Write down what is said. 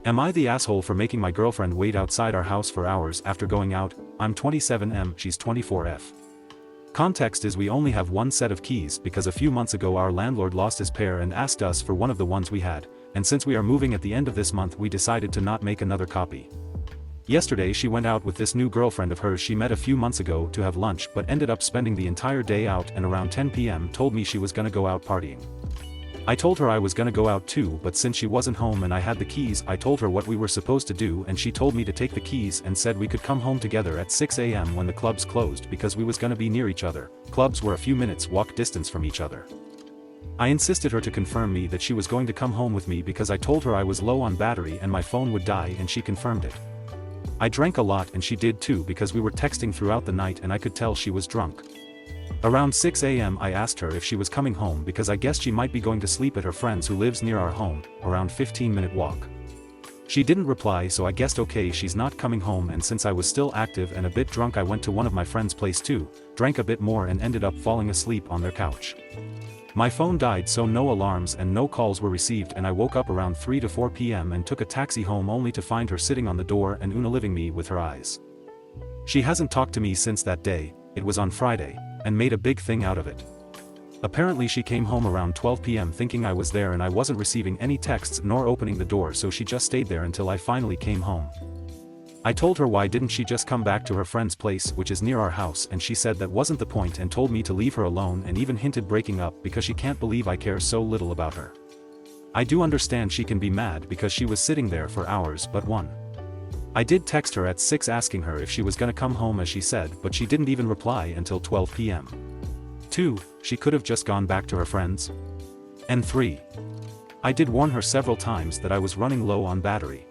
Am I the asshole for making my girlfriend wait outside our house for hours after going out? I'm 27M, she's 24F. Context is we only have one set of keys because a few months ago our landlord lost his pair and asked us for one of the ones we had, and since we are moving at the end of this month we decided to not make another copy. Yesterday she went out with this new girlfriend of hers she met a few months ago to have lunch but ended up spending the entire day out and around 10 p.m. told me she was gonna go out partying. I told her I was gonna go out too, but since she wasn't home and I had the keys I told her what we were supposed to do and she told me to take the keys and said we could come home together at 6 a.m. when the clubs closed because we was gonna be near each other. Clubs were a few minutes walk distance from each other. I insisted her to confirm me that she was going to come home with me because I told her I was low on battery and my phone would die and she confirmed it. I drank a lot and she did too because we were texting throughout the night and I could tell she was drunk. Around 6 a.m. I asked her if she was coming home because I guessed she might be going to sleep at her friend's who lives near our home, around 15-minute walk. She didn't reply so I guessed okay she's not coming home, and since I was still active and a bit drunk I went to one of my friend's place too, drank a bit more and ended up falling asleep on their couch. My phone died so no alarms and no calls were received and I woke up around 3 to 4 p.m. and took a taxi home only to find her sitting on the door and unaliving me with her eyes. She hasn't talked to me since that day, it was on Friday, and made a big thing out of it. Apparently she came home around 12 p.m. thinking I was there and I wasn't receiving any texts nor opening the door, so she just stayed there until I finally came home. I told her why didn't she just come back to her friend's place which is near our house, and she said that wasn't the point and told me to leave her alone and even hinted breaking up because she can't believe I care so little about her. I do understand she can be mad because she was sitting there for hours, but 1. I did text her at 6 asking her if she was gonna come home as she said, but she didn't even reply until 12 p.m. 2. She could have just gone back to her friends. And 3. I did warn her several times that I was running low on battery.